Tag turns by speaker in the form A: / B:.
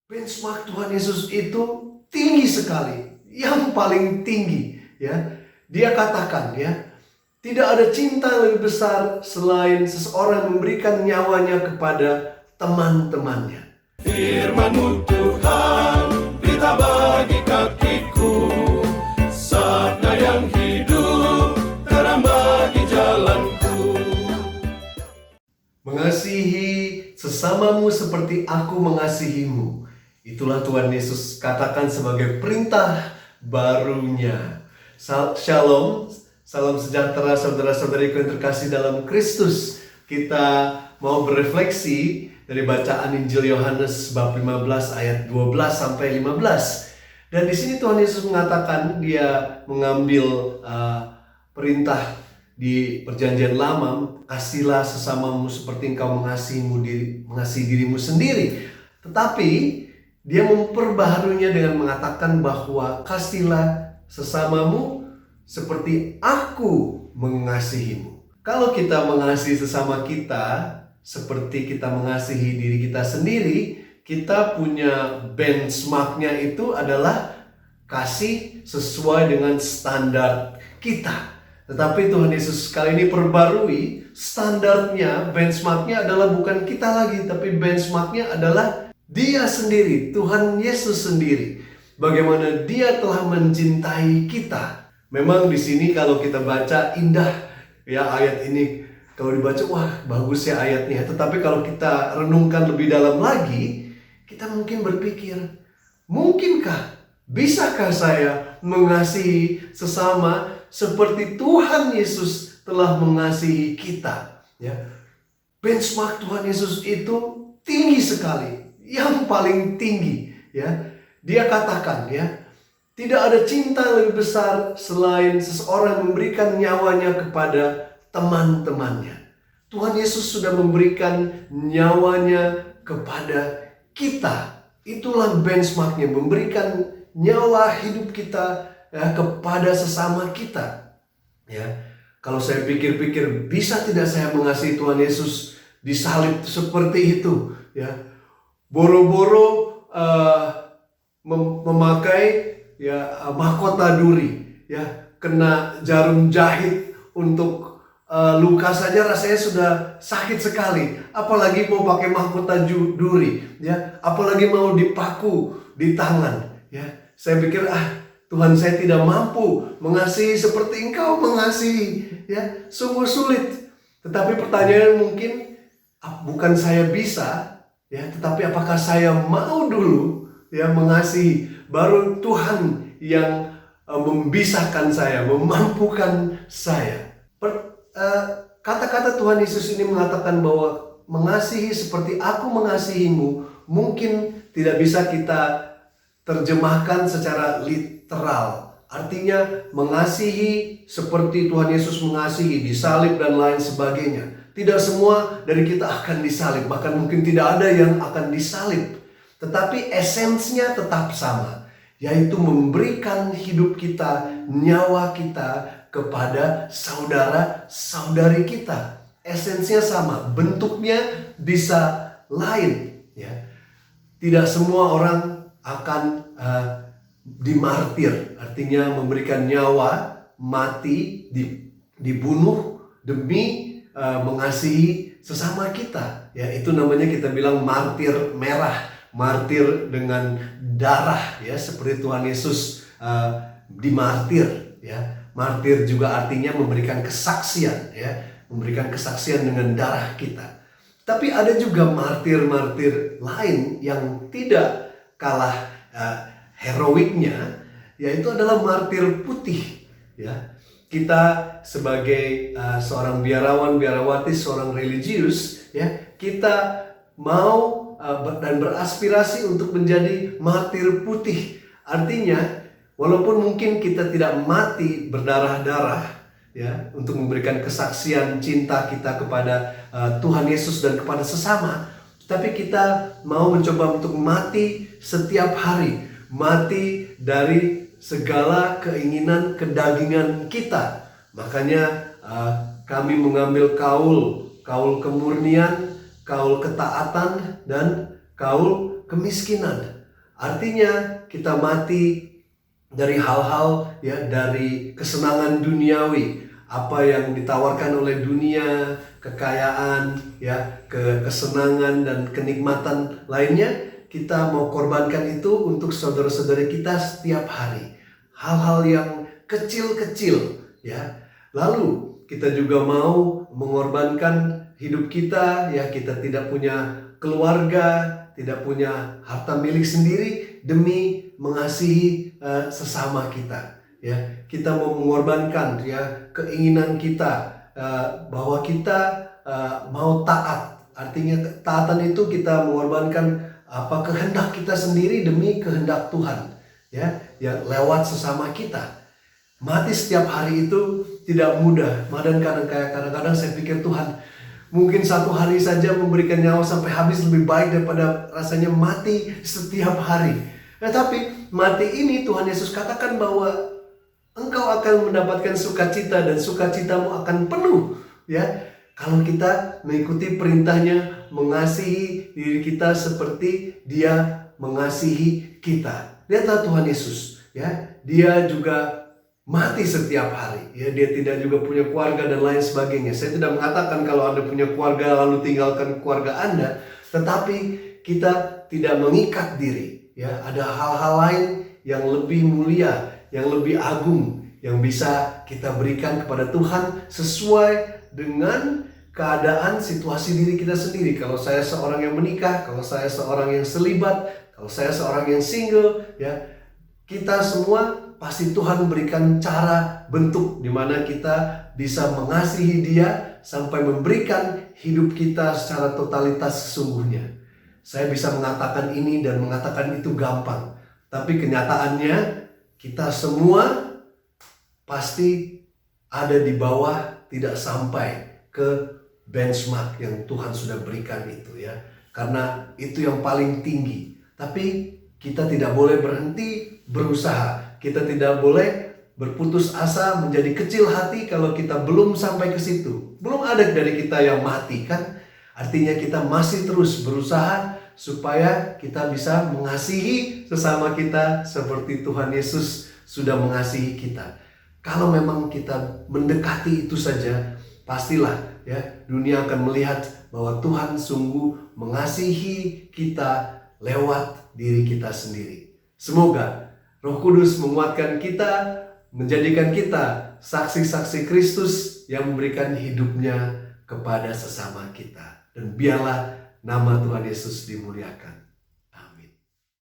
A: Benchmark Tuhan Yesus itu tinggi sekali, yang paling tinggi, ya. Dia katakan, ya, tidak ada cinta yang lebih besar selain seseorang memberikan nyawanya kepada teman-temannya.
B: Firman-Mu Tuhan, berita bagi kakiku, sabda yang hidup, terang bagi jalanku.
A: Mengasihi sesamamu seperti aku mengasihimu. Itulah Tuhan Yesus katakan sebagai perintah barunya. Shalom, salam sejahtera saudara-saudariku yang terkasih dalam Kristus. Kita mau berefleksi dari bacaan Injil Yohanes bab 15 ayat 12 sampai 15. Dan di sini Tuhan Yesus mengatakan dia mengambil perintah di perjanjian lama, kasihlah sesamamu seperti engkau mengasihi dirimu sendiri. Tetapi dia memperbaharunya dengan mengatakan bahwa kasihlah sesamamu seperti aku mengasihimu. Kalau kita mengasihi sesama kita seperti kita mengasihi diri kita sendiri, kita punya benchmarknya itu adalah kasih sesuai dengan standar kita. Tetapi Tuhan Yesus kali ini perbarui standarnya, benchmarknya adalah bukan kita lagi, tapi benchmarknya adalah Dia sendiri, Tuhan Yesus sendiri. Bagaimana Dia telah mencintai kita. Memang di sini kalau kita baca indah ya ayat ini. Kalau dibaca, wah bagus ya ayatnya. Tetapi kalau kita renungkan lebih dalam lagi, kita mungkin berpikir, mungkinkah, bisakah saya mengasihi sesama seperti Tuhan Yesus telah mengasihi kita? Ya, benchmark Tuhan Yesus itu tinggi sekali, yang paling tinggi. Ya, dia katakan, ya, tidak ada cinta yang lebih besar selain seseorang memberikan nyawanya kepada teman-temannya. Tuhan Yesus sudah memberikan nyawanya kepada kita. Itulah benchmarknya, memberikan nyawa hidup kita ya, kepada sesama kita. Ya, kalau saya pikir-pikir, bisa tidak saya mengasihi Tuhan Yesus disalib seperti itu? Ya, boro-boro memakai ya mahkota duri, ya, kena jarum jahit untuk luka saja rasanya sudah sakit sekali, apalagi mau pakai mahkota duri, ya, apalagi mau dipaku di tangan, ya. Saya pikir, Tuhan, saya tidak mampu mengasihi seperti Engkau mengasihi, ya, sungguh sulit. Tetapi pertanyaan mungkin bukan saya bisa, ya, tetapi apakah saya mau dulu ya mengasihi, baru Tuhan yang membisahkan saya, memampukan saya. Kata-kata Tuhan Yesus ini mengatakan bahwa mengasihi seperti aku mengasihimu mungkin tidak bisa kita terjemahkan secara literal. Artinya mengasihi seperti Tuhan Yesus mengasihi, disalib dan lain sebagainya. Tidak semua dari kita akan disalib, bahkan mungkin tidak ada yang akan disalib. Tetapi esensinya tetap sama, yaitu memberikan hidup kita, nyawa kita kepada saudara-saudari kita. Esensinya sama, bentuknya bisa lain, ya. Tidak semua orang akan dimartir, artinya memberikan nyawa, mati, dibunuh demi mengasihi sesama kita. Ya, itu namanya kita bilang martir merah, martir dengan darah, ya, seperti Tuhan Yesus dimartir, ya. Martir juga artinya memberikan kesaksian, ya, memberikan kesaksian dengan darah kita. Tapi ada juga martir-martir lain yang tidak kalah heroiknya, yaitu adalah martir putih, ya. Kita sebagai seorang biarawati, seorang religius, ya, kita mau dan beraspirasi untuk menjadi martir putih. Artinya walaupun mungkin kita tidak mati berdarah-darah, ya, untuk memberikan kesaksian cinta kita kepada Tuhan Yesus dan kepada sesama, tapi kita mau mencoba untuk mati setiap hari, mati dari segala keinginan kedagingan kita. Makanya kami mengambil kaul kemurnian, kaul ketaatan, dan kaul kemiskinan. Artinya kita mati dari hal-hal ya, dari kesenangan duniawi, apa yang ditawarkan oleh dunia, kekayaan ya, kesenangan dan kenikmatan lainnya, kita mau korbankan itu untuk saudara-saudara kita setiap hari. Hal-hal yang kecil-kecil ya. Lalu kita juga mau mengorbankan hidup kita ya, kita tidak punya keluarga, tidak punya harta milik sendiri demi mengasihi sesama kita ya. Kita mau mengorbankan ya keinginan kita bahwa kita mau taat. Artinya taatan itu kita mengorbankan apa kehendak kita sendiri demi kehendak Tuhan ya, yang lewat sesama kita. Mati setiap hari itu tidak mudah. Dan kadang-kadang saya pikir, Tuhan, mungkin satu hari saja memberikan nyawa sampai habis lebih baik daripada rasanya mati setiap hari. Tapi mati ini Tuhan Yesus katakan bahwa engkau akan mendapatkan sukacita dan sukacitamu akan penuh ya, kalau kita mengikuti perintahnya, mengasihi diri kita seperti Dia mengasihi kita. Lihatlah Tuhan Yesus ya, Dia juga mati setiap hari ya, Dia tidak juga punya keluarga dan lain sebagainya. Saya tidak mengatakan kalau Anda punya keluarga lalu tinggalkan keluarga Anda, tetapi kita tidak mengikat diri ya. Ada hal-hal lain yang lebih mulia, yang lebih agung, yang bisa kita berikan kepada Tuhan sesuai dengan keadaan situasi diri kita sendiri. Kalau saya seorang yang menikah, kalau saya seorang yang selibat, kalau saya seorang yang single ya, kita semua pasti Tuhan memberikan cara, bentuk di mana kita bisa mengasihi Dia sampai memberikan hidup kita secara totalitas sesungguhnya. Saya bisa mengatakan ini dan mengatakan itu gampang, tapi kenyataannya kita semua pasti ada di bawah, tidak sampai ke benchmark yang Tuhan sudah berikan itu ya. Karena itu yang paling tinggi. Tapi kita tidak boleh berhenti berusaha. Kita tidak boleh berputus asa, menjadi kecil hati kalau kita belum sampai ke situ. Belum ada dari kita yang mati kan? Artinya kita masih terus berusaha supaya kita bisa mengasihi sesama kita seperti Tuhan Yesus sudah mengasihi kita. Kalau memang kita mendekati itu saja, pastilah ya, dunia akan melihat bahwa Tuhan sungguh mengasihi kita lewat diri kita sendiri. Semoga Roh Kudus menguatkan kita, menjadikan kita saksi-saksi Kristus yang memberikan hidupnya kepada sesama kita. Dan biarlah nama Tuhan Yesus dimuliakan.